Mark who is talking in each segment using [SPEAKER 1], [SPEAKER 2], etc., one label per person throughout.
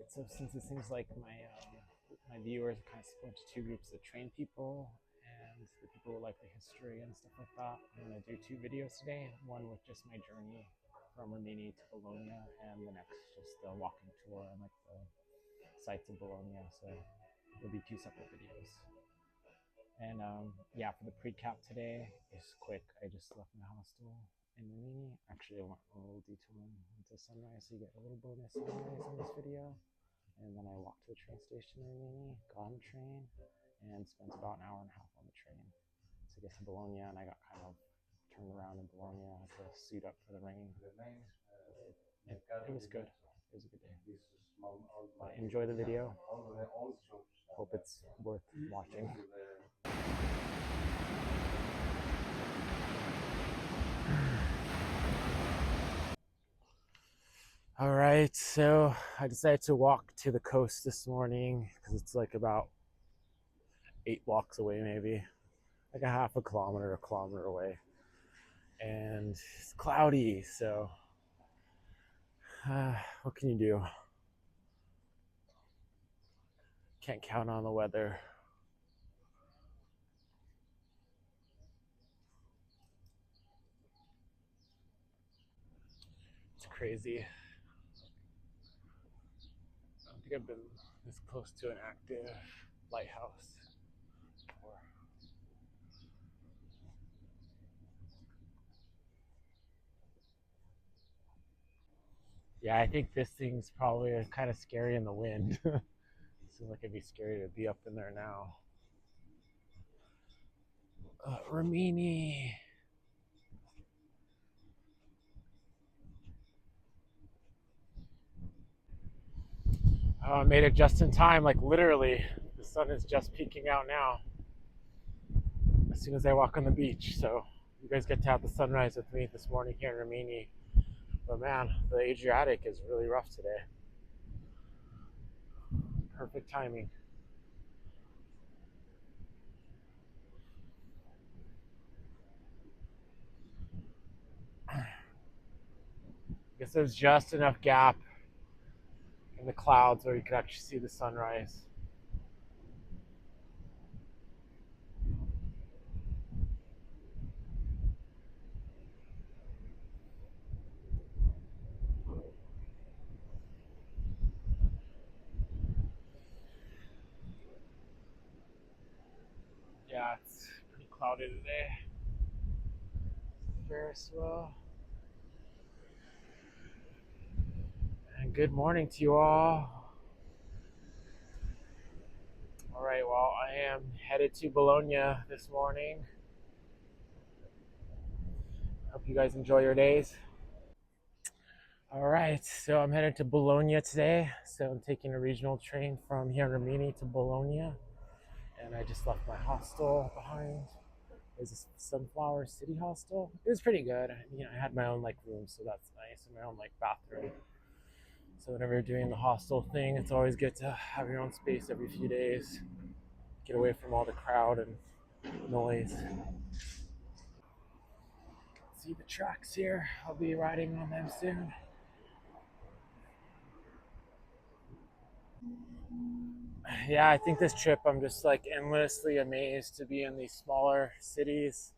[SPEAKER 1] So since it seems like my viewers are kind of split into two groups: the train people and the people who like the history and stuff like that, I'm gonna do two videos today. One with just my journey from Rimini to Bologna, and the next just a walking tour and like the sights of Bologna. So it'll be two separate videos. And yeah, for the pre-cap today, it's quick. I just left my hostel in Rimini. Actually, I went a little detour into sunrise, so you get a little bonus sunrise in this video. And then I walked to the train station in Rimini, got on the train, and spent about an hour and a half on the train to get to Bologna. And I got kind of turned around in Bologna. I had to suit up for the rain. It was good. It was a good day. Enjoy the video. Hope it's worth watching. All right, so I decided to walk to the coast this morning because it's like about 8 blocks away, maybe like a half a kilometer away, and it's cloudy. So, what can you do? Can't count on the weather. It's crazy. I don't think I've been this close to an active lighthouse before. Yeah, I think this thing's probably kind of scary in the wind. Seems like it'd be scary to be up in there now. Rimini. I made it just in time, like literally. The sun is just peeking out now as soon as I walk on the beach. So you guys get to have the sunrise with me this morning here in Rimini. But man, the Adriatic is really rough today. Perfect timing. I guess there's just enough gap in the clouds where you could actually see the sunrise. Yeah, it's pretty cloudy today. Ferris wheel. And good morning to you all. All right, well, I am headed to Bologna this morning. Hope you guys enjoy your days. All right, so I'm headed to Bologna today. So I'm taking a regional train from here in Rimini to Bologna. And I just left my hostel behind. It was a Sunflower City hostel. It was pretty good. I had my own like room, so that's nice, and my own like bathroom. So whenever you're doing the hostel thing, it's always good to have your own space every few days. Get away from all the crowd and noise. See the tracks here. I'll be riding on them soon. Yeah, I think this trip I'm just like endlessly amazed to be in these smaller cities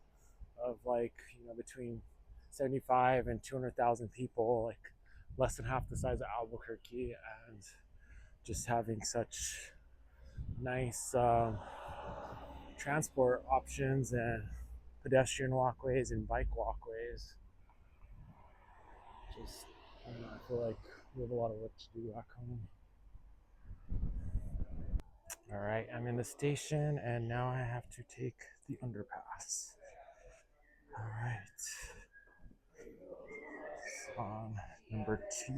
[SPEAKER 1] of like, between 75 and 200,000 people, like less than half the size of Albuquerque, and just having such nice transport options and pedestrian walkways and bike walkways. Just, I feel like we have a lot of work to do back home. All right, I'm in the station and now I have to take the underpass. All right, it's on number 2.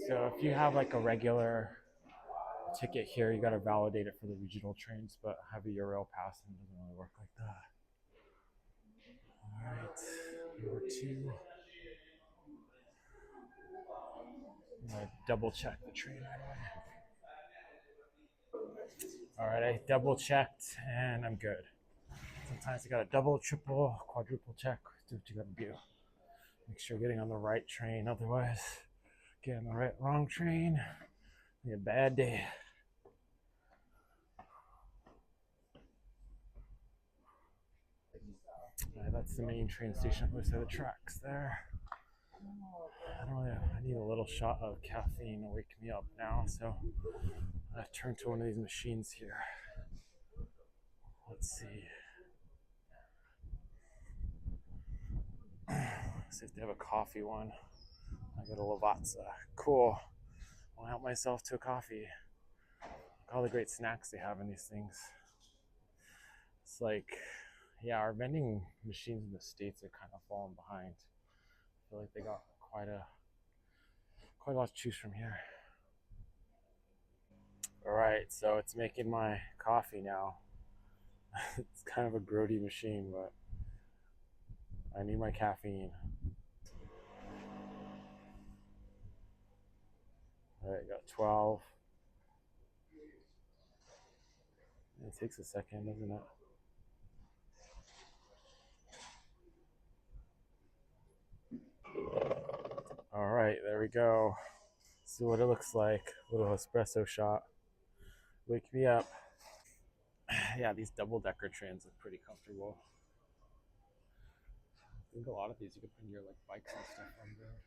[SPEAKER 1] So if you have like a regular ticket here, you got to validate it for the regional trains, but have a Euro pass and it doesn't really work like that. All right, number 2. I'm gonna double check the train right away. All right, I double checked and I'm good. Sometimes you gotta double, triple, quadruple check. Do what you gotta do. Make sure you're getting on the right train. Otherwise, get on the wrong train. Be a bad day. That's the main train station. Looks like the tracks there. I don't know. I need a little shot of caffeine to wake me up now, so I turned to one of these machines here. Let's see. Let's see if they have a coffee one. I got a Lavazza. Cool. I'll help myself to a coffee. Look all the great snacks they have in these things. It's like, yeah, our vending machines in the States are kind of falling behind. I feel like they got quite a lot to choose from here. All right, so it's making my coffee now. It's kind of a grody machine, but I need my caffeine. All right, got 12. It takes a second, doesn't it? All right, there we go. See what it looks like. A little espresso shot. Wake me up. Yeah, these double-decker trains are pretty comfortable. I think a lot of these you could put your like bikes and stuff under.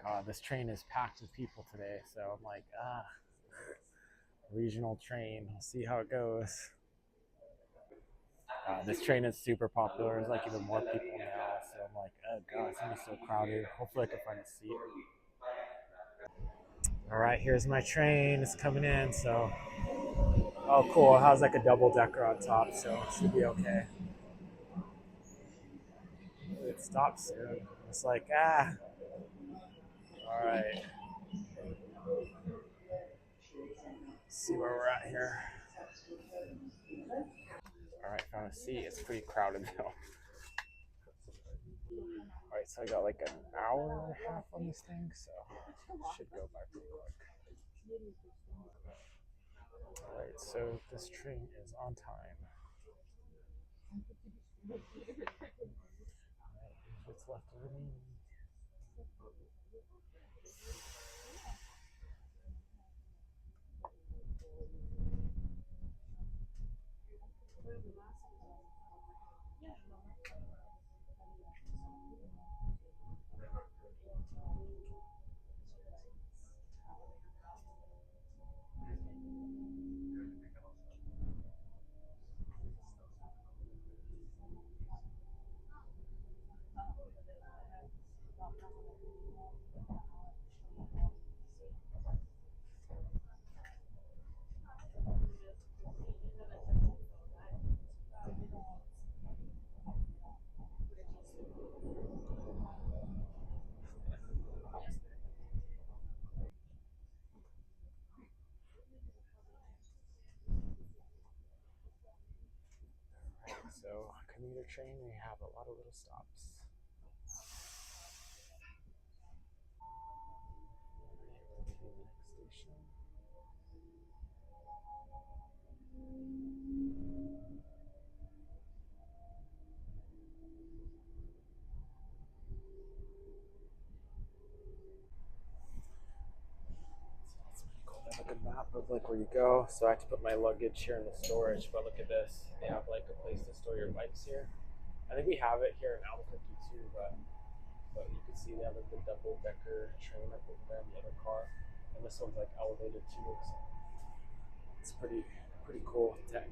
[SPEAKER 1] God, this train is packed with people today, so I'm like, regional train. I'll see how it goes. This train is super popular. There's like even more people now, so I'm like, oh god, it's gonna be so crowded. Hopefully, I can find a seat. All right, here's my train. It's coming in. So, oh, cool. It has like a double decker on top, so it should be okay. It stops soon. It's like, all right. Let's see where we're at here. All right, found a seat. It's pretty crowded though. All right, so I got like an hour and a half on this thing, so it should go by pretty quick. All right, so this train is on time. All right, here's what's left of Rimini. So, commuter train, we have a lot of little stops. To the next station. It's pretty cool. They have like a map of like where you go. So I have to put my luggage here in the storage. But look at this. They have like a place to store your bikes here. I think we have it here in Albuquerque too, but you can see they have like the double decker train up over there in the other car, and this one's like elevated too. So it's pretty cool tech.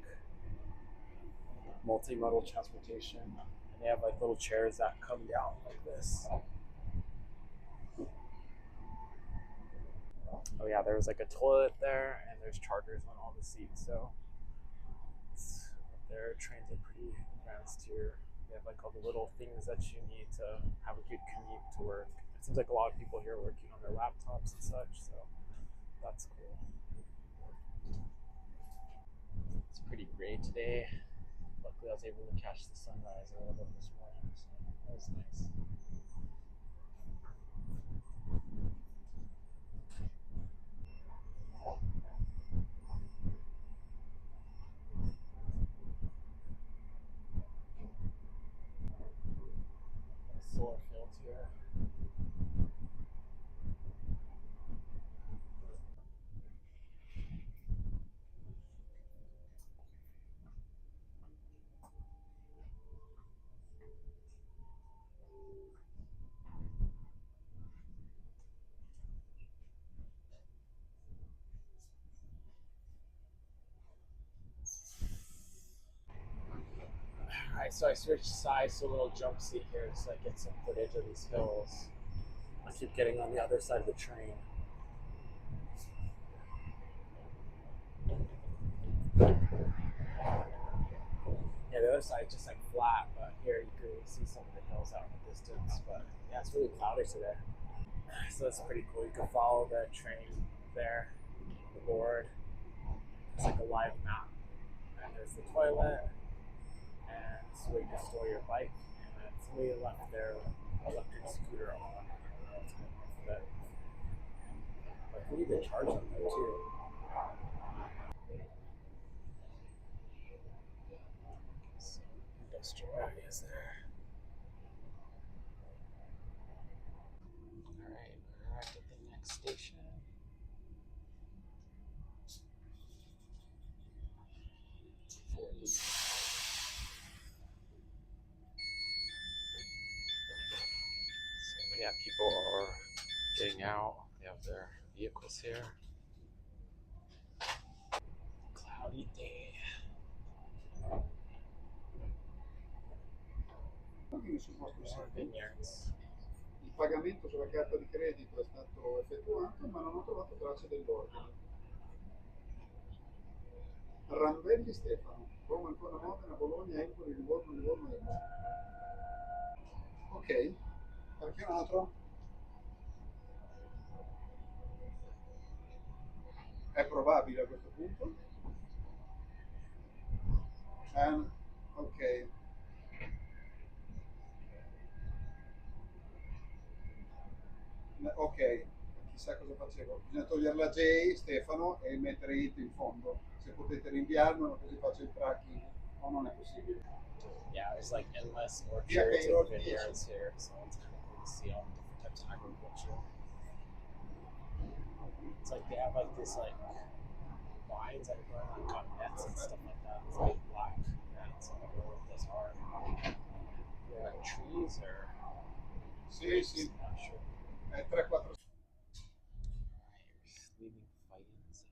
[SPEAKER 1] Multimodal transportation, and they have like little chairs that come down like this. Oh yeah, there was like a toilet there, and there's chargers on all the seats. So their trains are pretty advanced here. They have like all the little things that you need to have a good commute to work. It seems like a lot of people here are working on their laptops and such, so that's cool. It's pretty gray today. Luckily, I was able to catch the sunrise a little bit this morning, so that was nice. here. Alright, so I switched sides to a little jump seat here so I get some footage of these hills. I keep getting on the other side of the train. Yeah, the other side is just like flat, but here you can really see some of the hills out in the distance. But yeah, it's really cloudy today. So that's pretty cool. You can follow the train there, the board. It's like a live map. And there's the toilet, and this is where you can store your bike. And then somebody left their electric scooter on. I don't know what's going on with it. But we need to charge them though too. So, industrial areas there. Alright, we're at the next station. So yeah, people are getting out. They have their vehicles here. Cloudy day. More vineyards.
[SPEAKER 2] Il pagamento sulla carta di credito è stato effettuato, ma non ho trovato tracce dell'ordine. Rambelli Stefano, Roma ancora Modena, Bologna, Empoli, Livorno, Empoli. Ok, perché un altro? È probabile a questo punto? Ok. Ok, chissà cosa facevo. Bisogna togliere la J, Stefano, e mettere it in fondo. Se potete rinviarmelo così faccio il tracking, o non è possibile.
[SPEAKER 1] Yeah, there's like endless orchards and vineyards here, so it's kind of cool to see all the different types of agriculture. It's like they have like this like vines that are growing on cotton nets and stuff like that. It's like black nets. I don't know what those are. They're like trees or
[SPEAKER 2] Sì, sì.
[SPEAKER 1] not sure.
[SPEAKER 2] 3-4.
[SPEAKER 1] Alright, leaving Faenza.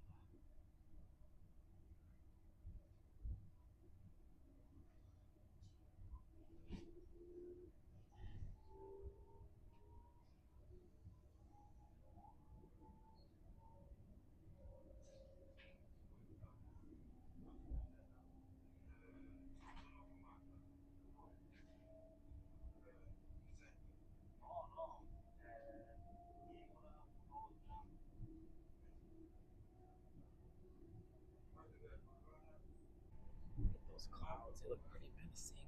[SPEAKER 1] Look at those clouds, they look pretty menacing.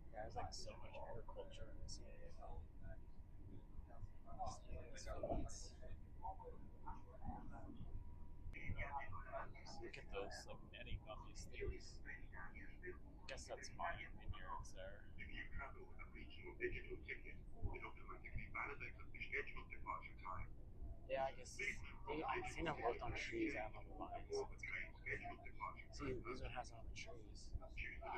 [SPEAKER 1] Yeah, there's like so much agriculture in this area. Look at those like netting on these things. I guess that's fine vineyards there. Yeah, I guess I've seen them both on trees and on the vines. So it's kind of cool. See, this one has it on the trees. I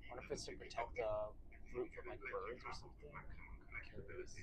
[SPEAKER 1] wonder if it's to protect the fruit from like birds or something. I'm curious.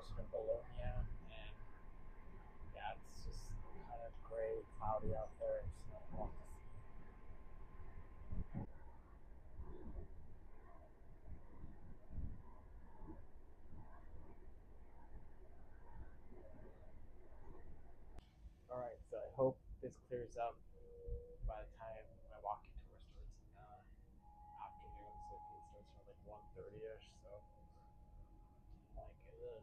[SPEAKER 1] closer to Bologna, and yeah, it's just kind of gray, cloudy out there. It's not a lot to see. All right, so I hope this clears up by the time my walking tour starts in the afternoon. So I think it starts around like 1:30ish. So like, ugh.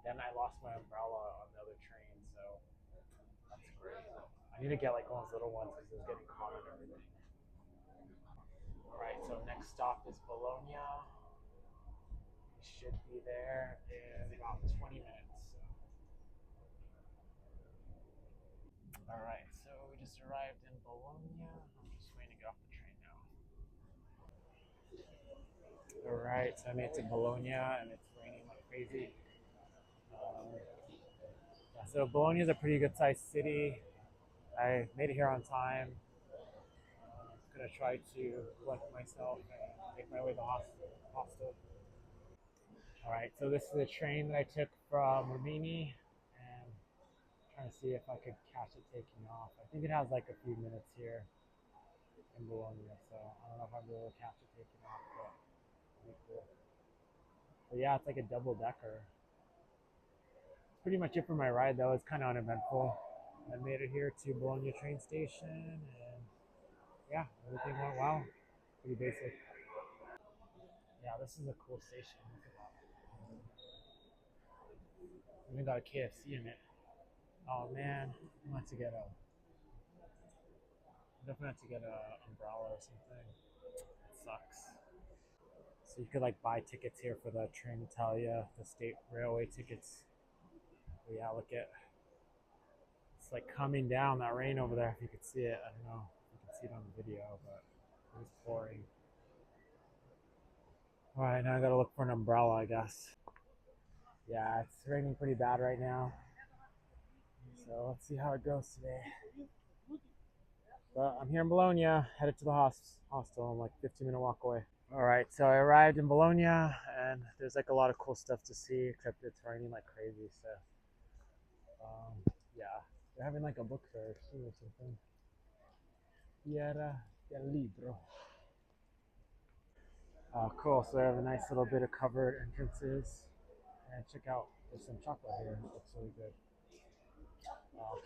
[SPEAKER 1] Then I lost my umbrella on the other train, so that's great. I need to get like one of those little ones because it's getting caught and everything. All right, so next stop is Bologna. We should be there in about 20 minutes. All right, so we just arrived in Bologna. I'm just waiting to get off the train now. All right, so I made it to Bologna and it's raining like crazy. Yeah, so Bologna is a pretty good sized city. I made it here on time. I'm gonna try to collect myself and make my way to the hostel. All right, so this is the train that I took from Rimini, and I'm trying to see if I could catch it taking off. I think it has like a few minutes here in Bologna, so I don't know if I'll be able to catch it taking off, but it'll be cool. But yeah, it's like a double decker. That's pretty much it for my ride, though. It's kind of uneventful. I made it here to Bologna train station, and yeah, everything went well. Pretty basic. Yeah, this is a cool station. Look at that. Even got a KFC in it. Oh man, I want to get a definitely have to get a umbrella or something. It sucks. So you could like buy tickets here for the Train Italia, the state railway tickets. But yeah, look at it's like coming down that rain over there. If you could see it, I don't know if you can see it on the video, but it was pouring. All right, now I gotta look for an umbrella, I guess. Yeah, it's raining pretty bad right now. So let's see how it goes today. But I'm here in Bologna, headed to the hostel. I'm like 15-minute walk away. All right, so I arrived in Bologna, and there's like a lot of cool stuff to see, except it's raining like crazy. So, yeah, they're having like a book fair too or something. Fiera del Libro. Cool. So they have a nice little bit of covered entrances, and check out. There's some chocolate here. It looks really good.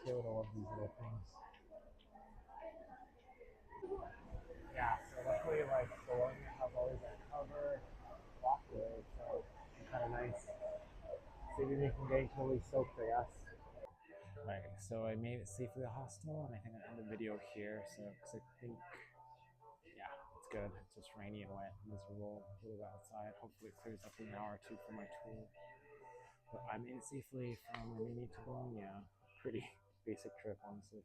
[SPEAKER 1] Kyoto loves these little things. Yeah. So luckily, like Bologna has always that covered walkway, so it's kind of nice. So you're making getting totally soaked, I guess. Right, so I made it safely to the hostel, and I think I end the video here. So, because I think, yeah, it's good. It's just rainy and wet, miserable, a little bit outside. Hopefully, it clears up in an hour or two for my tour. But I made it safely from Rimini to Bologna. Pretty basic trip, honestly.